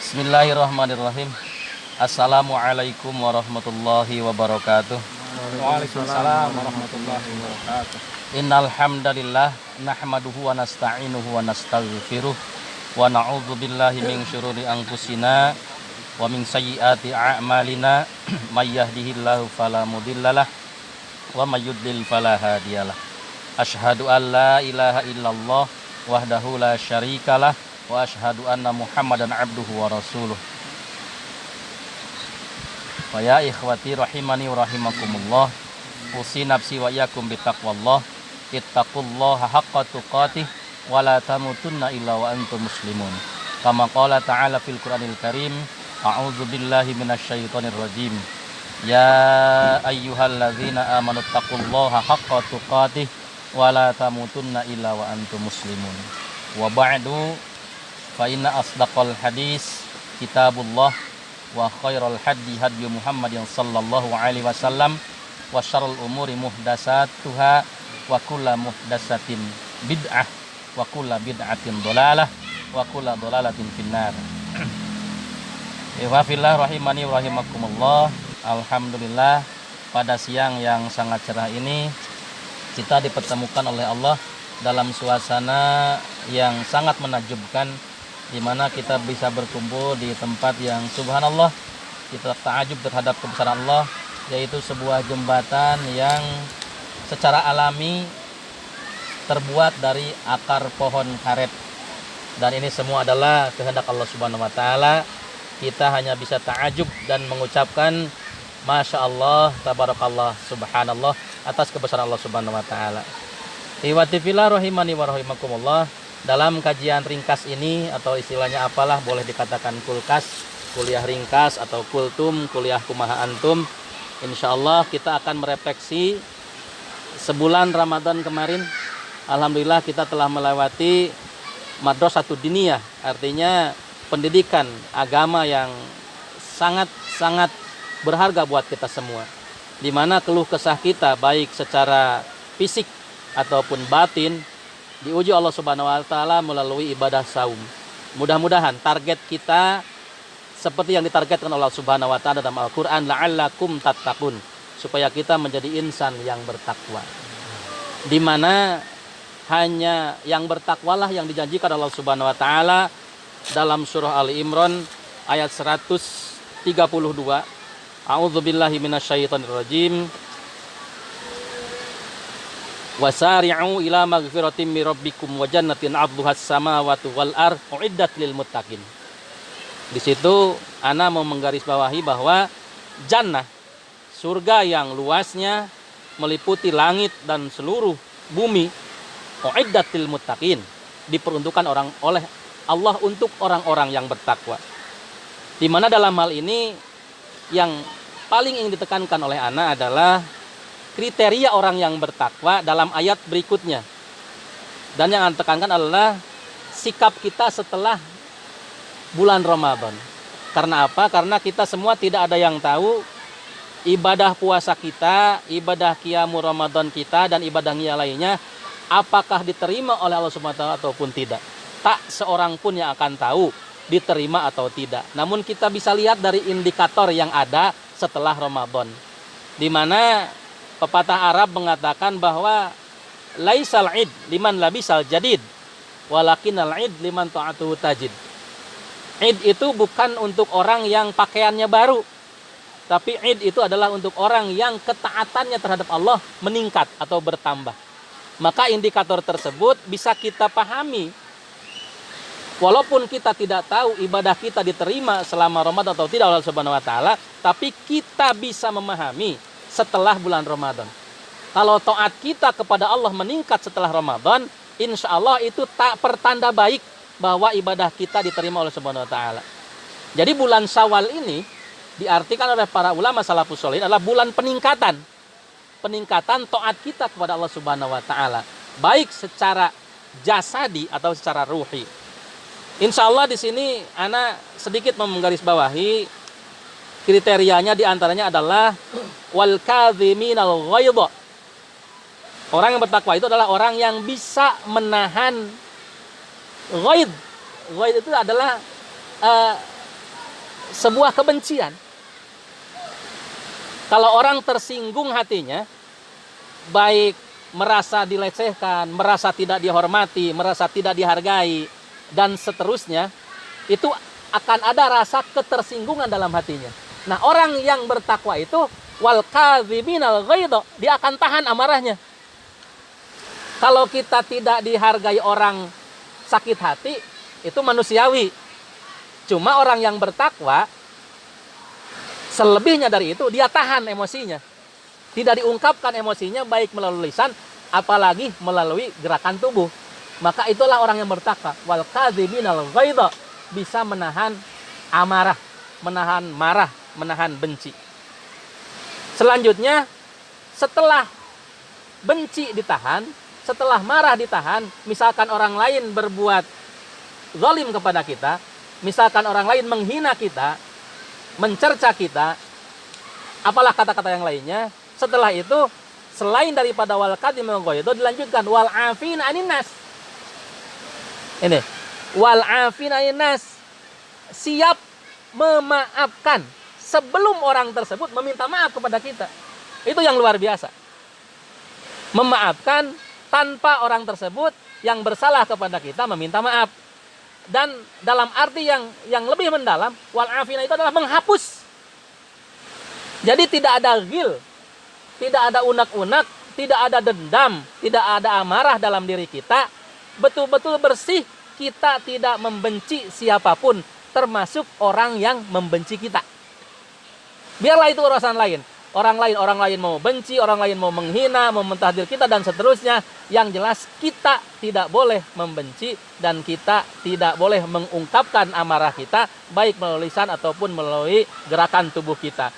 Bismillahirrahmanirrahim. Assalamualaikum warahmatullahi wabarakatuh. Waalaikumsalam warahmatullahi wabarakatuh. Innal hamdalillah nahmaduhu wa nasta'inuhu wa nastaghfiruh wa na'udzu billahi min syururi anfusina wa min sayyiati a'malina may yahdihillahu fala mudhillalah wa may yudlil fala hadiyalah. Asyhadu an la ilaha illallah wahdahu la syarikalah wa asyhadu anna Muhammadan abduhu wa rasuluh. Wa ya ikhwati rahimani wa rahimakumullah, usi nafsi wa iyyakum bitaqwallah, ittaqullaha haqqa tuqatih wa la tamutunna illa wa antum muslimun. Kama qala ta'ala fil Qur'anil Karim, a'udzu billahi minasyaitonir rajim. Ya ayyuhalladzina amanu taqullaha haqqa tuqatih wa la tamutunna illa wa antum muslimun. Wa ba'du fa inna asdaqal hadis kitabullah wa khairal hadyi hadyu Muhammadin sallallahu alaihi wasallam wa syarrul umuri muhdatsatuha wa kullu muhdatsatin bid'ah wa kullu bid'atin dhalalah wa kullu dhalalatin finnar. Wa fillah rahimani wa rahimakumullah. Alhamdulillah, pada siang yang sangat cerah ini kita dipertemukan oleh Allah dalam suasana yang sangat menakjubkan, di mana kita bisa berkumpul di tempat yang subhanallah kita ta'ajub terhadap kebesaran Allah, yaitu sebuah jembatan yang secara alami terbuat dari akar pohon karet, dan ini semua adalah kehendak Allah Subhanahu wa taala. Kita hanya bisa ta'ajub dan mengucapkan masya Allah, tabarakallah, subhanallah atas kebesaran Allah Subhanahu wa taala. Iwati fillah rahimani wa rahimakumullah. Dalam kajian ringkas ini, atau istilahnya apalah, boleh dikatakan kulkas, kuliah ringkas atau kultum, kuliah kumaha antum, insyaallah kita akan merefleksi sebulan Ramadan kemarin. Alhamdulillah kita telah melewati madrasatud diniyah, artinya pendidikan agama yang sangat berharga buat kita semua, di mana keluh kesah kita baik secara fisik ataupun batin diuji Allah Subhanahu wa taala melalui ibadah saum. Mudah-mudahan target kita seperti yang ditargetkan Allah Subhanahu wa taala dalam Al-Qur'an, la'allakum tattaqun, supaya kita menjadi insan yang bertakwa. Di mana hanya yang bertakwalah yang dijanjikan Allah Subhanahu wa taala dalam surah Ali Imran ayat 132. A'udzubillahi minasyaitonir rajim. Wasari'u ila magfiratin min rabbikum wa jannatin 'arduhas samawati wal ardh uiddat lil muttaqin. Di situ ana mau menggarisbawahi bahwa jannah, surga yang luasnya meliputi langit dan seluruh bumi, uiddat lil muttaqin, diperuntukkan oleh Allah untuk orang-orang yang bertakwa. Di mana dalam hal ini yang paling ingin ditekankan oleh ana adalah kriteria orang yang bertakwa dalam ayat berikutnya. Dan yang akan tekankan adalah sikap kita setelah bulan Ramadan. Karena apa? Karena kita semua tidak ada yang tahu ibadah puasa kita, ibadah qiyamul Ramadan kita, dan ibadah lainnya apakah diterima oleh Allah Subhanahu wa taala ataupun tidak. Tak seorang pun yang akan tahu diterima atau tidak. Namun kita bisa lihat dari indikator yang ada setelah Ramadan, di mana pepatah Arab mengatakan bahwa laisal id liman labisal jadid walakinal id liman ta'atuhu tajid. Id itu bukan untuk orang yang pakaiannya baru, tapi id itu adalah untuk orang yang ketaatannya terhadap Allah meningkat atau bertambah. Maka indikator tersebut bisa kita pahami. Walaupun kita tidak tahu ibadah kita diterima selama Ramadan atau tidak oleh Allah Subhanahu wa taala, tapi kita bisa memahami setelah bulan Ramadan. Kalau taat kita kepada Allah meningkat setelah Ramadan, insya Allah itu tak pertanda baik bahwa ibadah kita diterima oleh Subhanahu wa taala. Jadi bulan Syawal ini diartikan oleh para ulama salafus sholihin adalah bulan peningkatan. Peningkatan taat kita kepada Allah Subhanahu wa taala, baik secara jasadi atau secara ruhi. Insya Allah di sini ana sedikit menggarisbawahi kriterianya, diantaranya adalah wal kadhiminal ghaidha. Orang yang bertakwa itu adalah orang yang bisa menahan ghaidh. Ghaidh itu adalah sebuah kebencian. Kalau orang tersinggung hatinya, baik merasa dilecehkan, merasa tidak dihormati, merasa tidak dihargai, dan seterusnya, itu akan ada rasa ketersinggungan dalam hatinya. Nah, orang yang bertakwa itu wal kadhiminal ghaidha, dia akan tahan amarahnya. Kalau kita tidak dihargai orang sakit hati, itu manusiawi. Cuma orang yang bertakwa, selebihnya dari itu, dia tahan emosinya. Tidak diungkapkan emosinya baik melalui lisan, apalagi melalui gerakan tubuh. Maka itulah orang yang bertakwa. Wal kadhiminal ghaidha, bisa menahan amarah, menahan marah, menahan benci. Selanjutnya, setelah benci ditahan, setelah marah ditahan, misalkan orang lain berbuat zalim kepada kita, misalkan orang lain menghina kita, mencerca kita, apalah kata-kata yang lainnya, setelah itu selain daripada wal kadhimul ghaidha dilanjutkan wal afina anin nas. Ini wal afina anin nas, siap memaafkan sebelum orang tersebut meminta maaf kepada kita. Itu yang luar biasa. Memaafkan tanpa orang tersebut yang bersalah kepada kita meminta maaf. Dan dalam arti yang lebih mendalam, wal afina itu adalah menghapus. Jadi tidak ada ghil, tidak ada unak-unak, tidak ada dendam, tidak ada amarah dalam diri kita. Betul-betul bersih, kita tidak membenci siapapun, termasuk orang yang membenci kita. Biarlah itu urusan lain. Orang lain mau benci, orang lain mau menghina, mau mentahdir kita dan seterusnya. Yang jelas kita tidak boleh membenci dan kita tidak boleh mengungkapkan amarah kita baik melalui lisan ataupun melalui gerakan tubuh kita.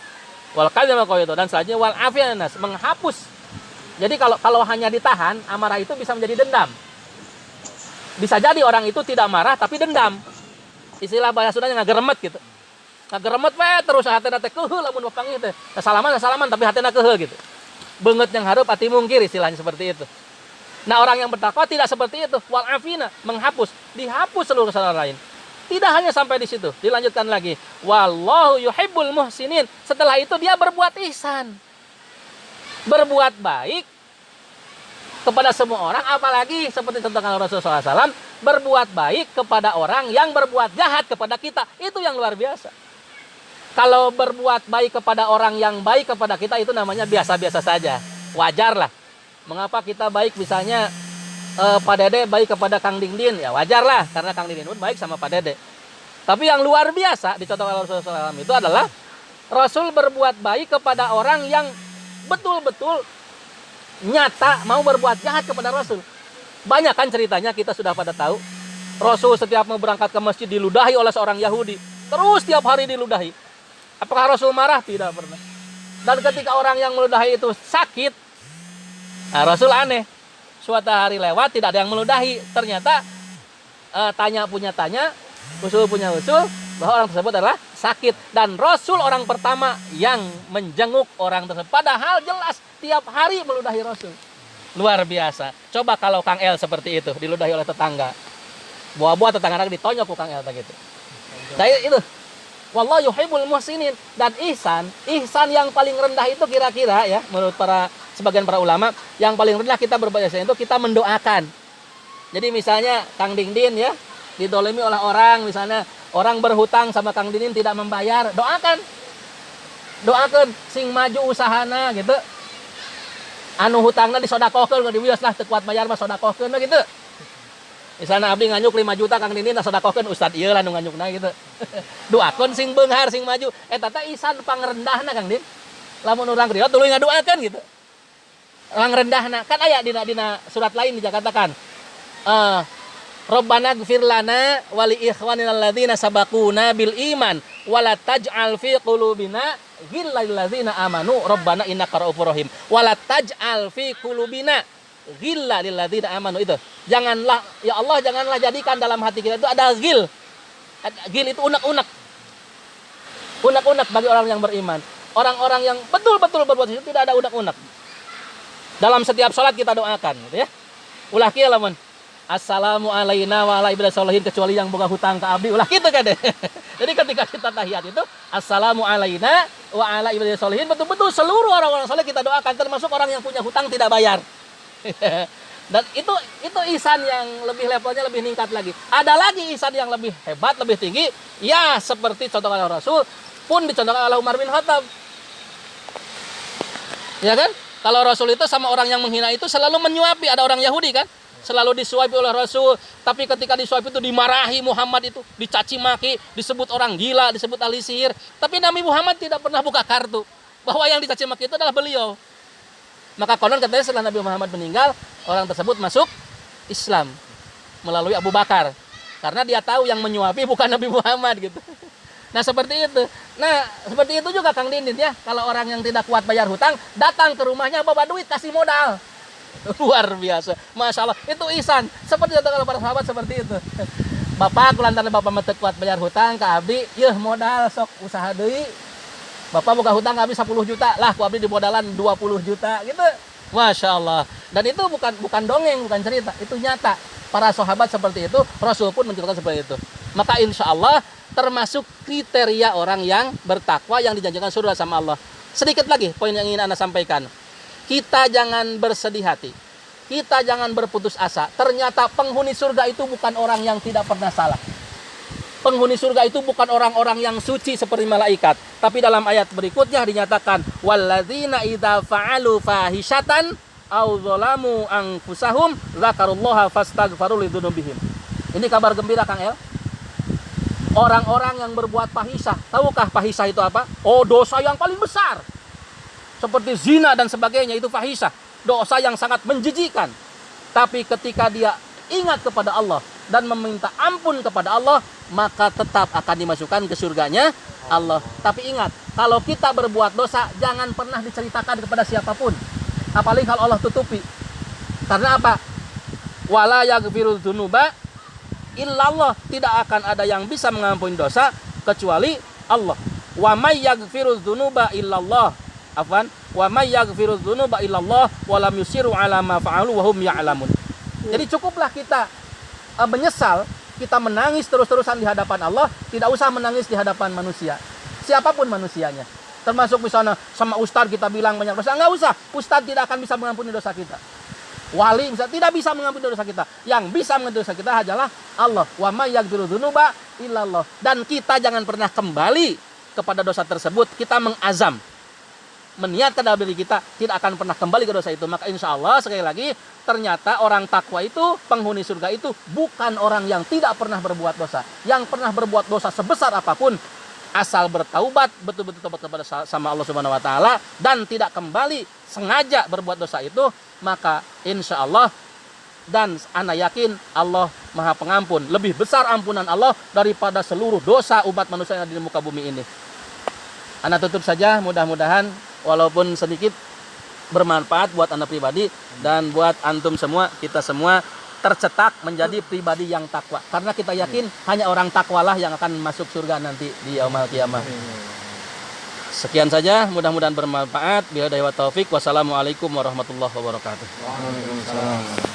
Wal kadhimul ghaidha, dan selanjutnya wal afina anin nas, menghapus. Jadi kalau hanya ditahan, amarah itu bisa menjadi dendam. Bisa jadi orang itu tidak marah tapi dendam. Istilah bahasa Sundanya ngageremet gitu. Ngageremet terus hatena teh keuheul lamun bapanggih teh. Salaman tapi hatena keuheul gitu. Beungeut yang hareup ati mungkir, istilahnya seperti itu. Nah, orang yang bertakwa tidak seperti itu. Wal afina, menghapus, dihapus seluruh salah lain. Tidak hanya sampai di situ, dilanjutkan lagi. Wallahu yuhibbul muhsinin. Setelah itu dia berbuat ihsan. Berbuat baik kepada semua orang, apalagi seperti tentang Rasulullah SAW, berbuat baik kepada orang yang berbuat jahat kepada kita. Itu yang luar biasa. Kalau berbuat baik kepada orang yang baik kepada kita, itu namanya biasa-biasa saja. Wajar lah. Mengapa kita baik, misalnya Pak Dede baik kepada Kang Dingdin, ya wajar lah, karena Kang Dingdin pun baik sama Pak Dede. Tapi yang luar biasa dicontohkan oleh Rasulullah SAW itu adalah Rasul berbuat baik kepada orang yang betul-betul nyata mau berbuat jahat kepada Rasul. Banyak kan ceritanya, kita sudah pada tahu. Rasul setiap mau berangkat ke masjid diludahi oleh seorang Yahudi. Terus tiap hari diludahi. Apakah Rasul marah? Tidak pernah. Dan ketika orang yang meludahi itu sakit, nah Rasul aneh. Suatu hari lewat tidak ada yang meludahi. Ternyata tanya punya tanya, usul punya usul, bahwa orang tersebut adalah sakit. Dan Rasul orang pertama yang menjenguk orang tersebut. Padahal jelas tiap hari meludahi Rasul. Luar biasa. Coba kalau Kang El seperti itu, diludahi oleh tetangga. Buah-buah tetangga ditonyok ku Kang El gitu. Nah itu. Wallahu yuhibbul muhsinin. Dan ihsan yang paling rendah itu kira-kira ya, menurut sebagian para ulama, yang paling rendah kita berbuat ihsan itu kita mendoakan. Jadi misalnya Kang Dingdin ya, didolimi oleh orang, misalnya orang berhutang sama Kang Dingdin tidak membayar, doakan sing maju usahana gitu. Anu hutangna disodakohkeun ke diwios lah, teu kuat bayar mah sodakohkeun gitu. Misalnya abdi nganyuk 5 juta Kang Dindin sodakohkeun ustad ieu lah nu nganyukna gitu. Doakeun sing beunghar sing maju. Eta teh ihsan pangrendahna Kang Din. Lamun urang riot tuluy ngadoakeun gitu. Pangrendahna kan aya dina surat lain dikatakan. Rabbana ighfir lana wa li ikhwanina alladzina sabaquna bil iman wa la taj'al fi qulubina ghillal ladzina amanu rabbana innaka ra'ufur rahim. Wa la taj'al fi qulubina ghilla lil ladzina amanu. Itu. Janganlah ya Allah, janganlah jadikan dalam hati kita itu ada ghil. Ghil itu unek-unek. Unek-unek bagi orang yang beriman. Orang-orang yang betul-betul berbuat itu tidak ada unek-unek. Dalam setiap sholat kita doakan gitu ya. Ulah kieu lamun assalamu alaina wa ala ibadillah sholihin, kecuali yang boga hutang ke abdi, ulah kitu kan deh. Jadi ketika kita tahiyat itu assalamu alaina wa ala ibadillah sholihin, betul-betul seluruh orang-orang soleh kita doakan, termasuk orang yang punya hutang tidak bayar. Dan itu ihsan yang lebih levelnya lebih meningkat lagi. Ada lagi ihsan yang lebih hebat, lebih tinggi, ya seperti contohkan oleh Rasul pun dicontohkan oleh Umar bin Khattab. Ya kan? Kalau Rasul itu sama orang yang menghina itu selalu menyuapi. Ada orang Yahudi kan? Selalu disuapi oleh Rasul. Tapi ketika disuapi itu dimarahi Muhammad itu. Dicaci maki, disebut orang gila, disebut ahli sihir. Tapi Nabi Muhammad tidak pernah buka kartu bahwa yang dicaci maki itu adalah beliau. Maka konon katanya setelah Nabi Muhammad meninggal, orang tersebut masuk Islam melalui Abu Bakar. Karena dia tahu yang menyuapi bukan Nabi Muhammad gitu. Nah seperti itu. Nah seperti itu juga Kang Dindin ya. Kalau orang yang tidak kuat bayar hutang, datang ke rumahnya bawa duit, kasih modal. Luar biasa. Masya Allah. Itu ihsan. Seperti itu kalau para sahabat seperti itu. Bapak lantaran bapak mete kuat bayar hutang ke abdi, yeuh modal sok usaha deui. Bapak buka hutang habis 10 juta, lah ku abdi di modalan 20 juta gitu. Masya Allah. Dan itu bukan dongeng, bukan cerita, itu nyata. Para sahabat seperti itu, Rasul pun menceritakan seperti itu. Maka insya Allah termasuk kriteria orang yang bertakwa yang dijanjikan surga sama Allah. Sedikit lagi poin yang ingin Anda sampaikan. Kita jangan bersedih hati. Kita jangan berputus asa. Ternyata penghuni surga itu bukan orang yang tidak pernah salah. Penghuni surga itu bukan orang-orang yang suci seperti malaikat. Tapi dalam ayat berikutnya dinyatakan walladzina idza fa'alu fahishatan aw zalamu anfusahum dzakarullaha fastaghfaru lidzunubihim. Ini kabar gembira Kang El. Orang-orang yang berbuat fahisyah, tahukah fahisyah itu apa? Oh, dosa yang paling besar. Seperti zina dan sebagainya, itu fahisyah. Dosa yang sangat menjijikan. Tapi ketika dia ingat kepada Allah dan meminta ampun kepada Allah, maka tetap akan dimasukkan ke surganya Allah. Tapi ingat, kalau kita berbuat dosa, jangan pernah diceritakan kepada siapapun. Apalagi kalau Allah tutupi. Karena apa? Wala yaghfiru dzunuba illallah. Tidak akan ada yang bisa mengampuni dosa kecuali Allah. Wa may yaghfiru dzunuba illallah. Afwan. Wa may yaghfiru dzunuba illallah wa lam yusiru ala ma fa'alu wa hum ya'lamun. Jadi cukuplah kita menyesal, kita menangis terus-terusan di hadapan Allah, tidak usah menangis di hadapan manusia. Siapapun manusianya. Termasuk misalnya sama ustadz kita bilang banyak dosa, enggak usah. Ustadz tidak akan bisa mengampuni dosa kita. Wali bisa tidak bisa mengampuni dosa kita. Yang bisa mengampuni dosa kita hanyalah Allah. Wa may yaghfiru dzunuba illallah. Dan kita jangan pernah kembali kepada dosa tersebut. Kita mengazam, meniatkan dalam diri kita tidak akan pernah kembali ke dosa itu. Maka insya Allah sekali lagi, ternyata orang takwa itu, penghuni surga itu bukan orang yang tidak pernah berbuat dosa. Yang pernah berbuat dosa sebesar apapun, asal bertaubat, betul-betul taubat kepada sama Allah Subhanahu wa taala dan tidak kembali sengaja berbuat dosa itu, maka insya Allah dan ana yakin Allah Maha Pengampun. Lebih besar ampunan Allah daripada seluruh dosa umat manusia yang ada di muka bumi ini. Ana tutup saja, mudah-mudahan walaupun sedikit bermanfaat buat Anda pribadi dan buat antum semua, kita semua tercetak menjadi pribadi yang takwa. Karena kita yakin hanya orang takwalah yang akan masuk surga nanti di yaumul qiyamah. Sekian saja, mudah-mudahan bermanfaat. Billahi wa taufik. Wassalamualaikum warahmatullahi wabarakatuh. Waalaikumsalam.